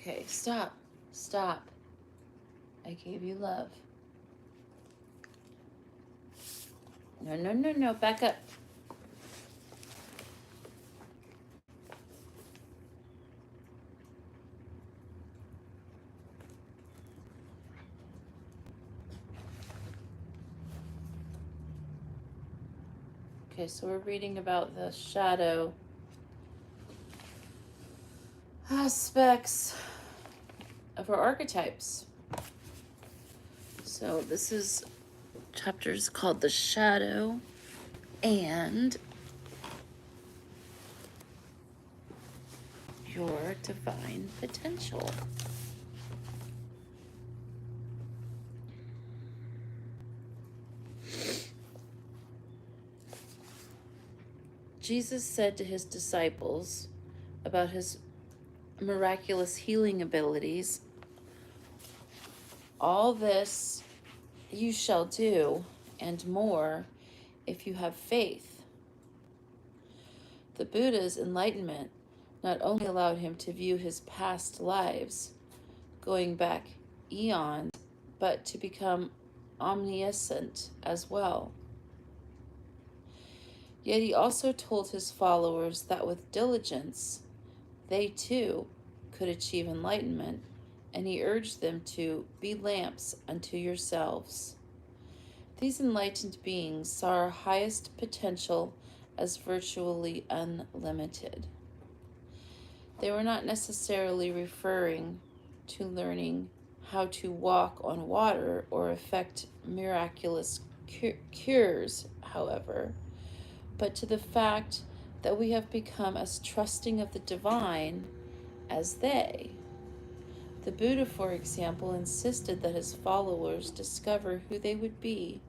Okay, stop. Stop. I gave you love. No, no, no, no. Back up. Okay, so we're reading about the shadow aspects of our archetypes. So this is chapters called The Shadow and Your Divine Potential. Jesus said to his disciples about his miraculous healing abilities, "All this you shall do, and more, if you have faith." The Buddha's enlightenment not only allowed him to view his past lives, going back eons, but to become omniscient as well. Yet he also told his followers that with diligence, they too could achieve enlightenment, and he urged them to be lamps unto yourselves. These enlightened beings saw our highest potential as virtually unlimited. They were not necessarily referring to learning how to walk on water or effect miraculous cures, however, but to the fact that we have become as trusting of the divine as they. The Buddha, for example, insisted that his followers discover who they would be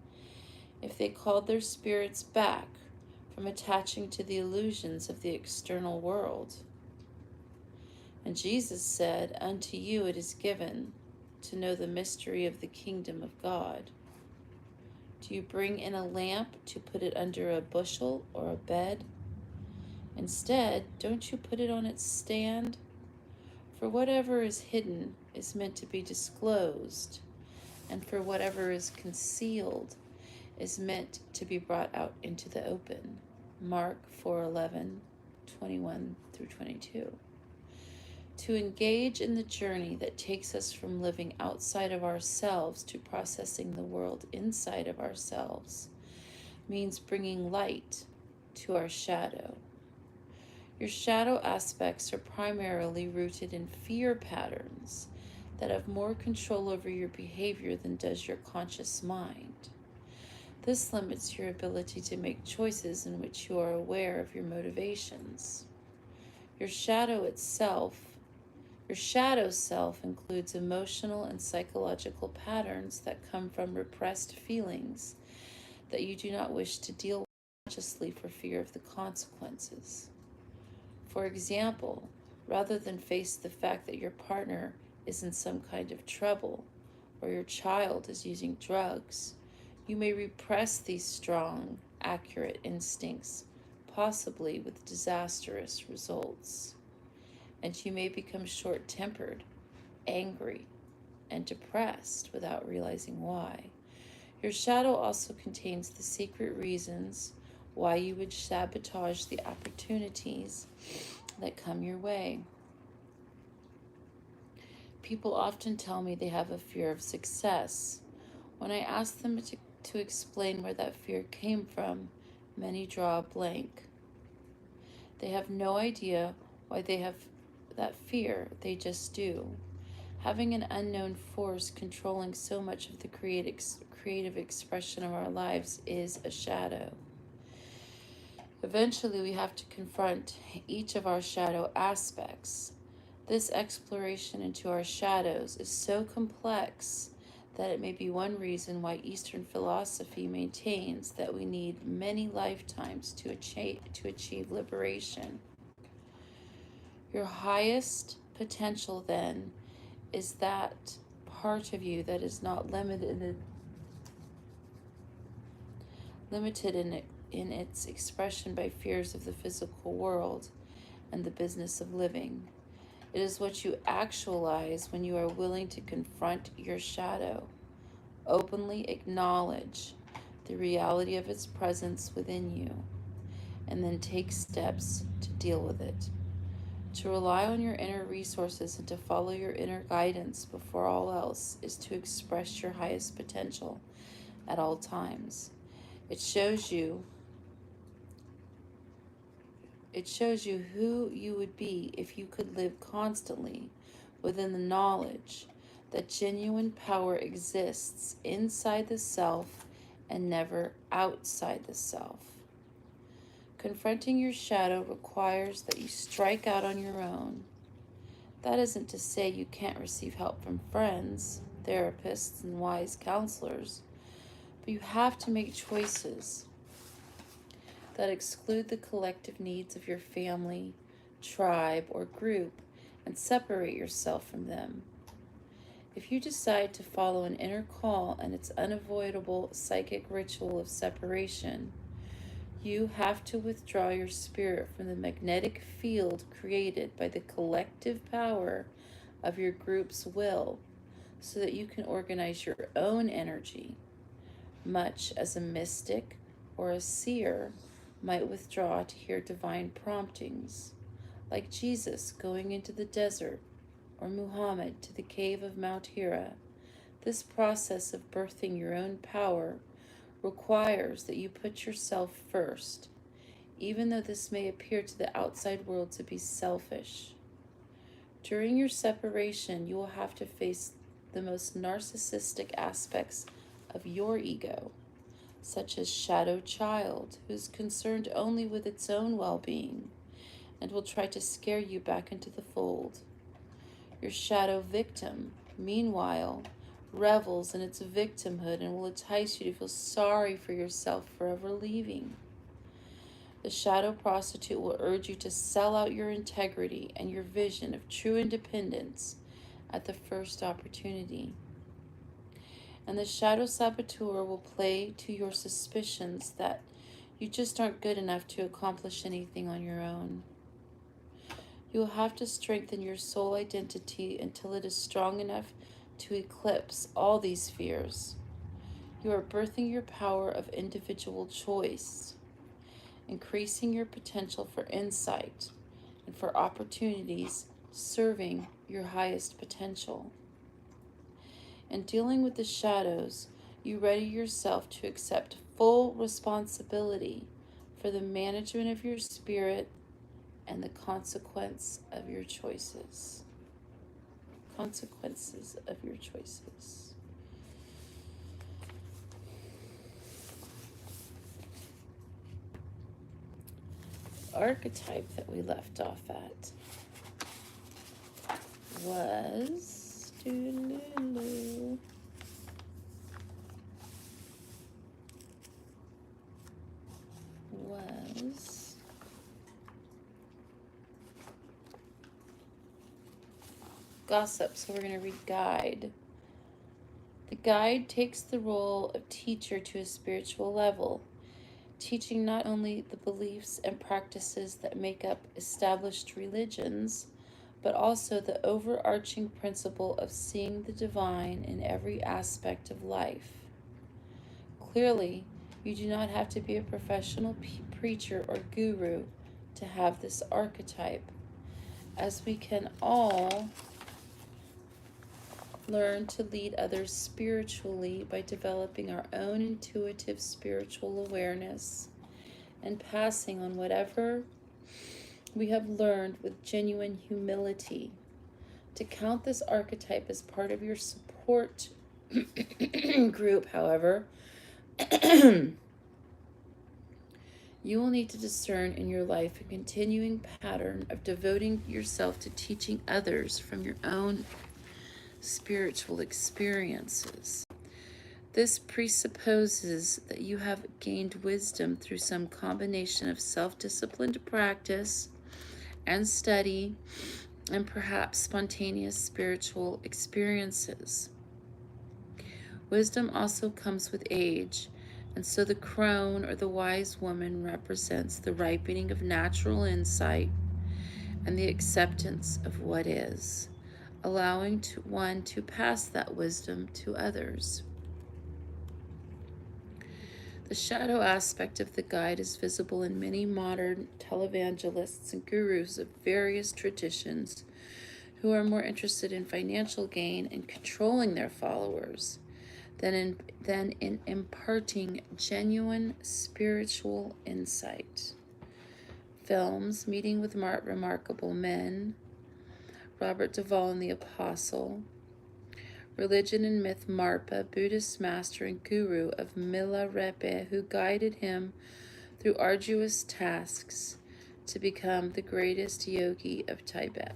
if they called their spirits back from attaching to the illusions of the external world. And Jesus said, "Unto you it is given to know the mystery of the kingdom of God." Do you bring in a lamp to put it under a bushel or a bed? Instead, don't you put it on its stand? For whatever is hidden is meant to be disclosed, and for whatever is concealed is meant to be brought out into the open. Mark 4:11, 21 through 22. To engage in the journey that takes us from living outside of ourselves to processing the world inside of ourselves means bringing light to our shadow. Your shadow aspects are primarily rooted in fear patterns that have more control over your behavior than does your conscious mind. This limits your ability to make choices in which you are aware of your motivations. Your shadow self includes emotional and psychological patterns that come from repressed feelings that you do not wish to deal with consciously for fear of the consequences. For example, rather than face the fact that your partner is in some kind of trouble or your child is using drugs, you may repress these strong, accurate instincts, possibly with disastrous results. And you may become short-tempered, angry, and depressed without realizing why. Your shadow also contains the secret reasons why you would sabotage the opportunities that come your way. People often tell me they have a fear of success. When I ask them to explain where that fear came from, many draw a blank. They have no idea why they have that fear, they just do. Having an unknown force controlling so much of the creative expression of our lives is a shadow. Eventually, we have to confront each of our shadow aspects. This exploration into our shadows is so complex that it may be one reason why Eastern philosophy maintains that we need many lifetimes to achieve liberation. Your highest potential, then, is that part of you that is not limited in its expression by fears of the physical world and the business of living. It is what you actualize when you are willing to confront your shadow, openly acknowledge the reality of its presence within you, and then take steps to deal with it. To rely on your inner resources and to follow your inner guidance before all else is to express your highest potential at all times. It shows you who you would be if you could live constantly within the knowledge that genuine power exists inside the self and never outside the self. Confronting your shadow requires that you strike out on your own. That isn't to say you can't receive help from friends, therapists, and wise counselors, but you have to make choices that exclude the collective needs of your family, tribe, or group and separate yourself from them. If you decide to follow an inner call and its unavoidable psychic ritual of separation, you have to withdraw your spirit from the magnetic field created by the collective power of your group's will so that you can organize your own energy, much as a mystic or a seer might withdraw to hear divine promptings, like Jesus going into the desert or Muhammad to the cave of Mount Hira. This process of birthing your own power requires that you put yourself first, even though this may appear to the outside world to be selfish. During your separation, you will have to face the most narcissistic aspects of your ego, such as shadow child, who's concerned only with its own well-being and will try to scare you back into the fold. Your shadow victim, meanwhile, revels in its victimhood and will entice you to feel sorry for yourself for ever leaving. The shadow prostitute will urge you to sell out your integrity and your vision of true independence at the first opportunity. And the shadow saboteur will play to your suspicions that you just aren't good enough to accomplish anything on your own. You will have to strengthen your soul identity until it is strong enough to eclipse all these fears. You are birthing your power of individual choice, increasing your potential for insight and for opportunities serving your highest potential. In dealing with the shadows, you ready yourself to accept full responsibility for the management of your spirit and the consequences of your choices. Archetype that we left off at was gossip. So we're going to read guide. The guide takes the role of teacher to a spiritual level, teaching not only the beliefs and practices that make up established religions, but also the overarching principle of seeing the divine in every aspect of life. Clearly, you do not have to be a professional preacher or guru to have this archetype, as we can all learn to lead others spiritually by developing our own intuitive spiritual awareness and passing on whatever we have learned with genuine humility. To count this archetype as part of your support group, however, you will need to discern in your life a continuing pattern of devoting yourself to teaching others from your own spiritual experiences. This presupposes that you have gained wisdom through some combination of self-disciplined practice and study and perhaps spontaneous spiritual experiences. Wisdom also comes with age, and so the crone or the wise woman represents the ripening of natural insight and the acceptance of what is, allowing one to pass that wisdom to others. The shadow aspect of the guide is visible in many modern televangelists and gurus of various traditions who are more interested in financial gain and controlling their followers than in imparting genuine spiritual insight. Films, Meeting with Remarkable Men, Robert Duvall and the Apostle, Religion and Myth Marpa, Buddhist master and guru of Milarepa, who guided him through arduous tasks to become the greatest yogi of Tibet.